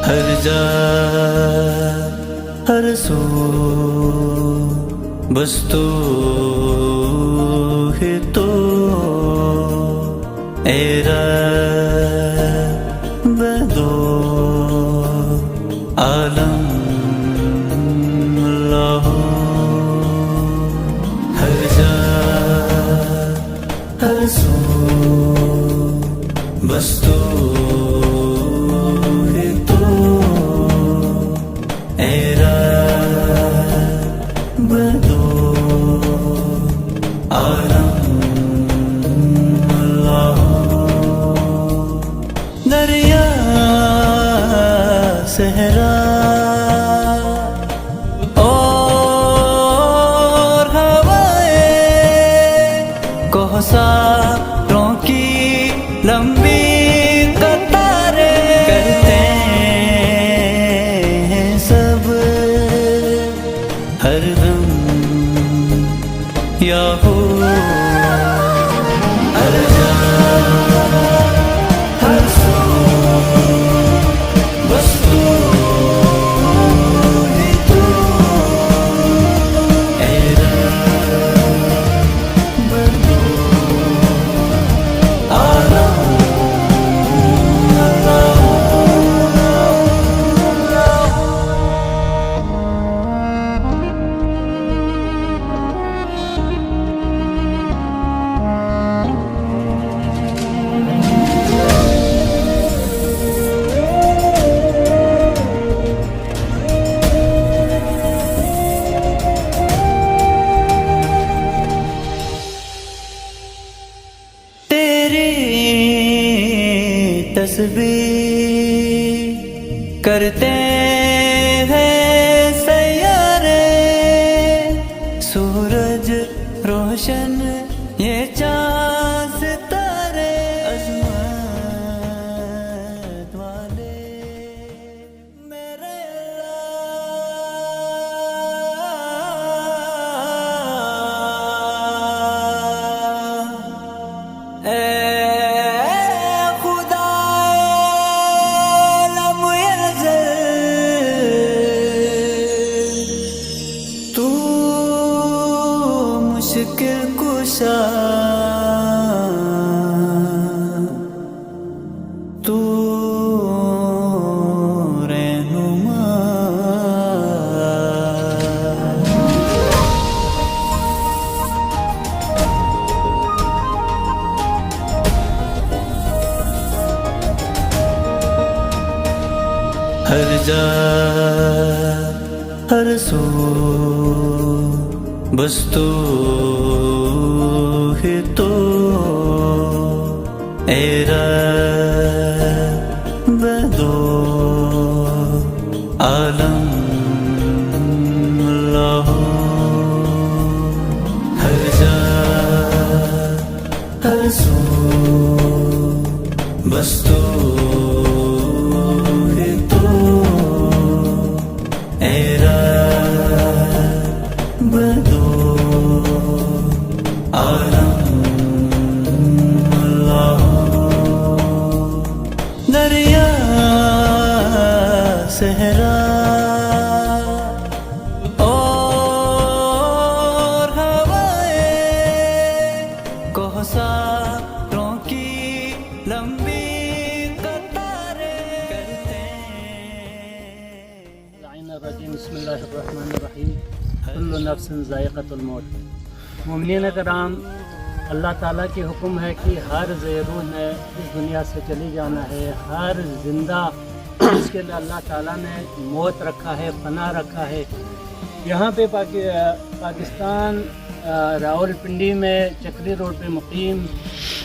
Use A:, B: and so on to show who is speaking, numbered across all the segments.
A: ہر جا ہر سو بس تو ہے تو اے رب دو عالم اللہ ہر جا ہر سو بس تو ہے تو اے رب دو عالم اللہ دریا صحرا اور ہوائیں کوہساروں کی لمبی قطاریں کرتے ہیں سب ہر دم یا ہو ہر جا ہر سو بس تو ہے تو اے رب دو عالم تسبیح کرتے ہیں سیارے سورج روشن یہ چاند ستارے عظمت والے میرے اللہ اے مشکل کشا تو رہنما ہر جا ہر سو بس تو ہے تو اے رب دو عالم اللہ ہر جا ہر سو بس تو ہے تو اے رب دو عالم اللہ دریا صحرا اور ہوائیں کوہساروں کی لمبی قطاریں کرتے
B: ہیں بسم اللہ الرحمن الرحیم کل نفس ذائقۃ الموت مومنین کرام اللہ تعالیٰ کی حکم ہے کہ ہر ضرور نے اس دنیا سے چلی جانا ہے ہر زندہ اس کے لیے اللہ تعالیٰ نے موت رکھا ہے فنا رکھا ہے یہاں پہ پاکستان راول پنڈی میں چکری روڈ پہ مقیم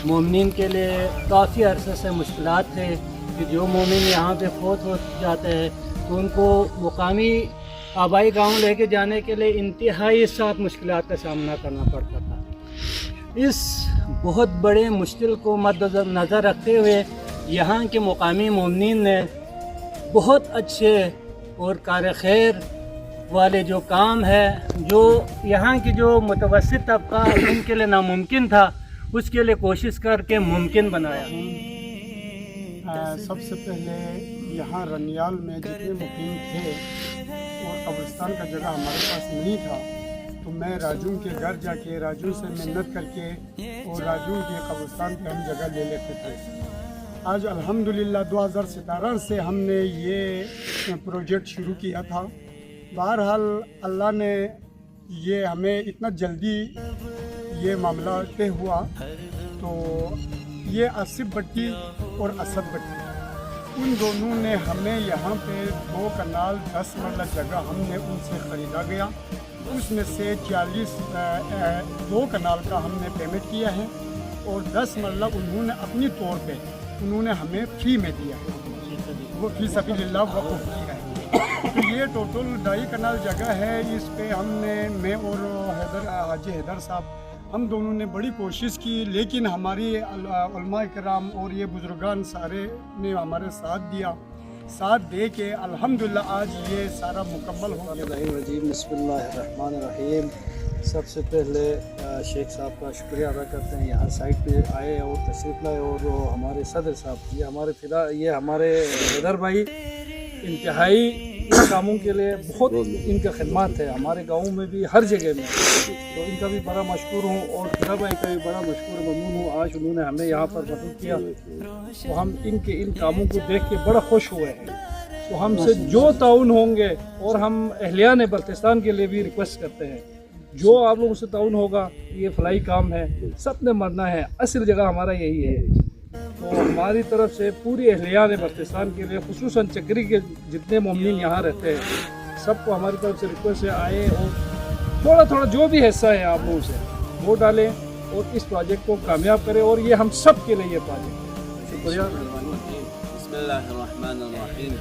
B: مومنین کے لیے کافی عرصے سے مشکلات ہے کہ جو مومن یہاں پہ فوت ہو جاتے ہیں تو ان کو مقامی آبائی گاؤں لے کے جانے کے لیے انتہائی سخت مشکلات کا سامنا کرنا پڑتا تھا اس بہت بڑے مشکل کو مد نظر رکھتے ہوئے یہاں کے مقامی مومنین نے بہت اچھے اور کار خیر والے جو کام ہے جو یہاں کی جو متوسط طبقہ ان کے لیے ناممکن تھا اس کے لیے کوشش کر کے ممکن بنایا.
C: سب سے پہلے یہاں رنیال میں جتنے مقیم تھے اور قبرستان کا جگہ ہمارے پاس نہیں تھا، تو میں راجون کے گھر جا کے راجون سے منت کر کے اور راجون کے قبرستان پہ ہم جگہ لے لیتے تھے۔ آج الحمدللہ 2017 سے ہم نے یہ پروجیکٹ شروع کیا تھا۔ بہرحال اللہ نے یہ ہمیں اتنا جلدی یہ معاملہ طے ہوا، تو یہ آصف بٹی اور اسد بٹی ان دونوں نے ہمیں یہاں پہ 2 کنال 10 مرلہ جگہ ہم نے ان سے خریدا گیا۔ اس میں سے 2 کنال کا ہم نے پیمنٹ کیا ہے اور 10 مرلہ انہوں نے اپنی طور پہ انہوں نے ہمیں فری میں دیا ہے، وہ فی سبیل اللہ وقف کیا ہے۔ تو یہ ٹوٹل 2.5 کنال جگہ ہے۔ اس پہ ہم نے میں اور حاجی حیدر صاحب ہم دونوں نے بڑی کوشش کی، لیکن ہماری علماء کرام اور یہ بزرگان سارے نے ہمارے ساتھ دے کے الحمدللہ آج یہ سارا مکمل ہو گیا۔
D: بسم اللہ الرحمن الرحیم۔ سب سے پہلے شیخ صاحب کا شکریہ ادا کرتے ہیں، یہاں سائٹ پہ آئے اور تشریف لائے، اور ہمارے صدر صاحب یہ ہمارے حیدر بھائی انتہائی ان کاموں کے لیے بہت ان کا خدمات ہے ہمارے گاؤں میں بھی، ہر جگہ میں، تو ان کا بھی بڑا مشکور ہوں اور حیدر بھائی کا بھی بڑا مشکور ممنون ہوں۔ آج انہوں نے ہمیں یہاں پر مدد کیا، تو ہم ان کاموں کو دیکھ کے بڑا خوش ہوئے ہیں۔ تو ہم سے جو تعاون ہوں گے، اور ہم اہلیان بلتستان کے لیے بھی ریکویسٹ کرتے ہیں، جو آپ لوگوں سے تعاون ہوگا، یہ فلاحی کام ہے، سب نے مرنا ہے، اصل جگہ ہمارا یہی ہے۔ تو ہماری طرف سے پوری اہلیان بلتستان کے لیے، خصوصاً چکری کے جتنے مومنین یہاں رہتے ہیں، سب کو ہماری طرف سے ریکویسٹ ہے آئے اور تھوڑا جو بھی حصہ ہے آپ لوگوں سے وہ ڈالیں اور اس پروجیکٹ کو کامیاب کریں، اور یہ ہم سب کے لیے یہ پروجیکٹ ہے۔ شکریہ۔
E: بسم اللہ الرحمن الرحیم۔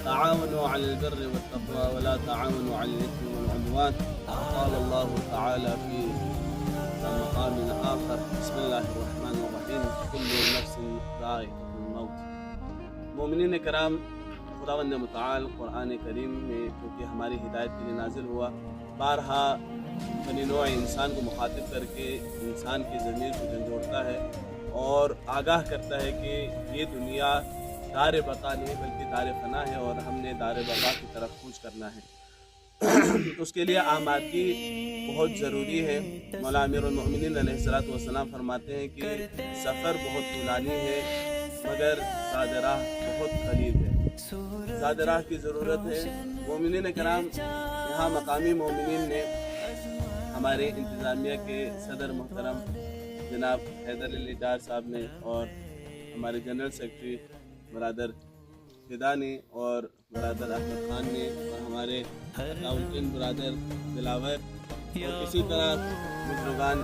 E: تعاونوا علی البر والتقوى ولا تعاونوا علی الاثم والعدوان، قال اللہ تعالی فی مقام آخر، بسم اللہ الرحمن الرحیم، کل نفس ذائقۃ الموت۔ مومنین کرام، خداوند متعال قرآن کریم میں کیونکہ ہماری ہدایت کے لیے نازل ہوا، بارہا بنی نوع انسان کو مخاطب کر کے انسان کی ضمیر کو جھنجھوڑتا ہے اور آگاہ کرتا ہے کہ یہ دنیا دار بقا نہیں بلکہ دار فنا ہے، اور ہم نے دار بقا کی طرف کوچ کرنا ہے۔ اس کے لیے آمادگی بہت ضروری ہے۔ مولا امیر المؤمنین علیہ السلام فرماتے ہیں کہ سفر بہت طولانی ہے مگر زاد راہ بہت قریب ہے، زاد راہ کی ضرورت ہے۔ مومنین کرام، یہاں مقامی مومنین نے ہمارے انتظامیہ کے صدر محترم جناب حیدر علی ڈار صاحب نے، اور ہمارے جنرل سیکرٹری برادر فدا نے، اور برادر احمد خان نے، اور ہمارے اکاؤنٹنٹ برادر دلاور، اور اسی طرح بزرگان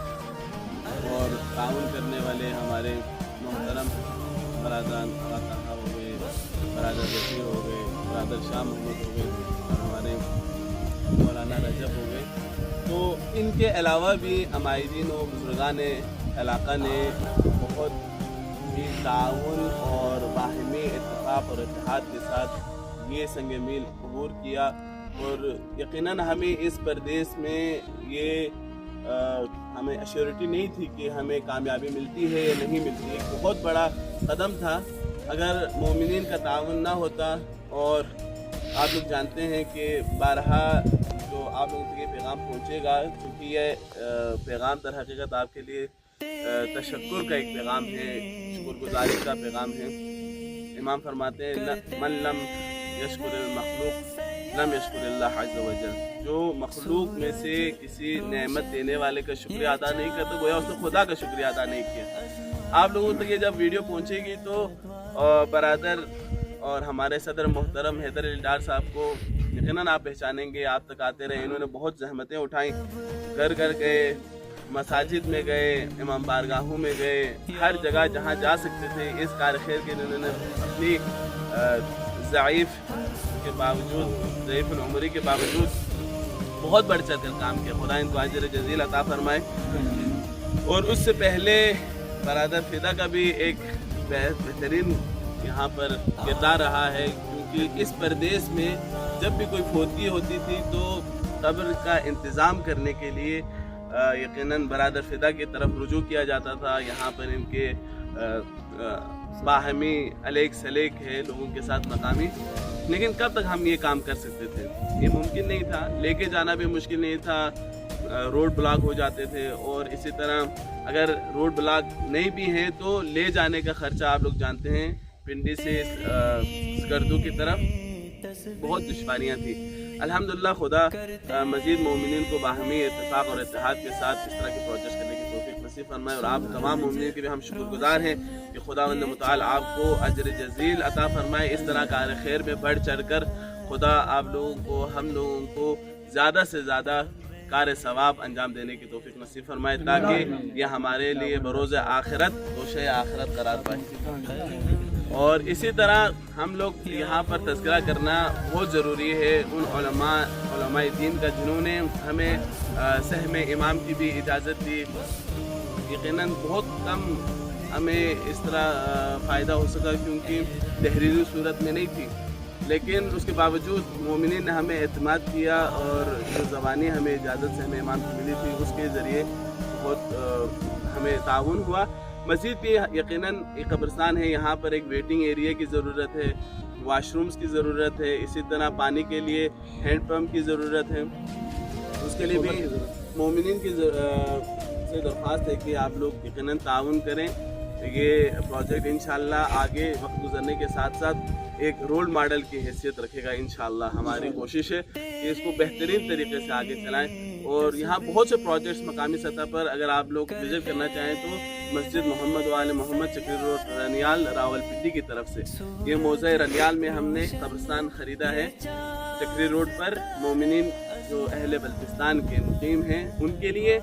E: اور تعاون کرنے والے ہمارے محترم برادران آقا ہو گئے، برادر رفیع ہو گئے، برادر شاہ محمد ہو گئے، اور ہمارے مولانا رجب ہو گئے۔ تو ان کے علاوہ بھی عمائدین و بزرگان علاقہ نے بہت ہی تعاون اور باہمی اتفاق اور اتحاد کے ساتھ یہ سنگ میل عبور کیا، اور یقیناً ہمیں اس پردیس میں یہ ہمیں ایشورٹی نہیں تھی کہ ہمیں کامیابی ملتی ہے یا نہیں ملتی ہے۔ ایک بہت بڑا قدم تھا، اگر مومنین کا تعاون نہ ہوتا، اور آپ لوگ جانتے ہیں کہ بارہا جو آپ لوگوں تک یہ پیغام پہنچے گا، کیونکہ یہ پیغام در حقیقت آپ کے لیے تشکر کا ایک پیغام ہے، شکر گزاری کا پیغام ہے۔ امام فرماتے ہیں من لم یشکر المخلوق لم یشکر اللہ عز و جل، جو مخلوق میں سے کسی نعمت دینے والے کا شکریہ ادا نہیں کرتا، گویا اس نے خدا کا شکریہ ادا نہیں کیا۔ آپ لوگوں تک یہ جب ویڈیو پہنچے گی تو برادر اور ہمارے صدر محترم حیدر علی ڈار صاحب کو یقیناً آپ پہچانیں گے، آپ تک آتے رہے، انہوں نے بہت زحمتیں اٹھائیں، گھر گھر گئے، مساجد میں گئے، امام بارگاہوں میں گئے، ہر جگہ جہاں جا سکتے تھے اس کار خیر کے لیے انہوں نے اپنی ضعیف کے باوجود، ضعیف العمری کے باوجود بہت بڑھ چڑھ کر کام کیا۔ خدا ان کو اجر جزیل عطا فرمائے۔ اور اس سے پہلے برادر فدا کا بھی ایک بہترین یہاں پر کردار رہا ہے، کیونکہ اس پردیس میں جب بھی کوئی فوتگی ہوتی تھی تو قبر کا انتظام کرنے کے لیے یقیناً برادر فدا کی طرف رجوع کیا جاتا تھا۔ یہاں پر ان کے باہمی علیق سلیق ہے لوگوں کے ساتھ مقامی، لیکن کب تک ہم یہ کام کر سکتے تھے؟ یہ ممکن نہیں تھا، لے کے جانا بھی مشکل نہیں تھا، روڈ بلاک ہو جاتے تھے، اور اسی طرح اگر روڈ بلاک نہیں بھی ہیں تو لے جانے کا خرچہ آپ لوگ جانتے ہیں، پنڈی سے اسکردو کی طرف بہت دشواریاں تھیں۔ الحمدللہ خدا مزید مومنین کو باہمی اتفاق اور اتحاد کے ساتھ اس طرح کے پروجیکٹ کرنے کی توفیق نصیب فرمائے، اور آپ تمام مومنین کے بھی ہم شکر گزار ہیں کہ خداوند متعال آپ کو اجر جزیل عطا فرمائے۔ اس طرح کار خیر میں بڑھ چڑھ کر خدا آپ لوگوں کو، ہم لوگوں کو زیادہ سے زیادہ کار ثواب انجام دینے کی توفیق نصیب فرمائے، تاکہ یہ ہمارے لیے بروز آخرت گوشۂ آخرت قرار پائے۔ اور اسی طرح ہم لوگ یہاں پر تذکرہ کرنا بہت ضروری ہے ان علماء دین کا جنہوں نے ہمیں سہم امام کی بھی اجازت دی۔ یقیناً بہت کم ہمیں اس طرح فائدہ ہو سکا کیونکہ تحریری صورت میں نہیں تھی، لیکن اس کے باوجود مومنین نے ہمیں اعتماد کیا، اور جو زبانی ہمیں اجازت سہم امام کی ملی تھی اس کے ذریعے بہت ہمیں تعاون ہوا۔ مزید بھی یقیناً ایک قبرستان ہے، یہاں پر ایک ویٹنگ ایریا کی ضرورت ہے، واش رومز کی ضرورت ہے، اسی طرح پانی کے لیے ہینڈ پمپ کی ضرورت ہے، اس کے لیے بھی مومنین کی سے درخواست ہے کہ آپ لوگ یقیناً تعاون کریں۔ یہ پروجیکٹ انشاءاللہ آگے وقت گزرنے کے ساتھ ساتھ ایک رول ماڈل کی حیثیت رکھے گا انشاءاللہ۔ ہماری کوشش ہے کہ اس کو بہترین طریقے سے آگے چلائیں، اور یہاں بہت سے پروجیکٹس مقامی سطح پر اگر آپ لوگ وزٹ کرنا چاہیں تو مسجد محمد وآل محمد چکری روڈ رنیال راولپنڈی کی طرف سے، یہ موضع رنیال میں ہم نے قبرستان خریدا ہے چکری روڈ پر، مومنین جو اہل بلتستان کے مقیم ہیں ان کے لیے،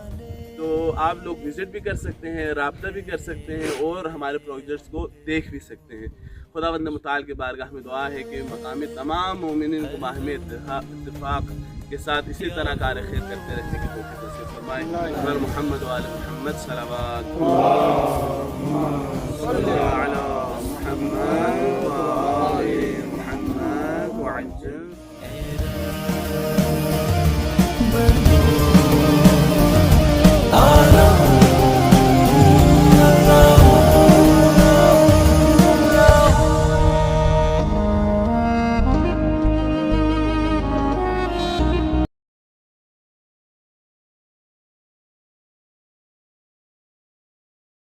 E: تو آپ لوگ وزٹ بھی کر سکتے ہیں، رابطہ بھی کر سکتے ہیں، اور ہمارے پروجیکٹس کو دیکھ بھی سکتے ہیں۔ خداوند متعال کی بارگاہ میں دعا ہے کہ مقامی تمام مومنین کو باہمی اتفاق کے ساتھ اسی طرح کار خیر کرتے رہنے کی توفیق نصیب فرمائے۔ محمد وآل محمد صلوات اللہ علی محمد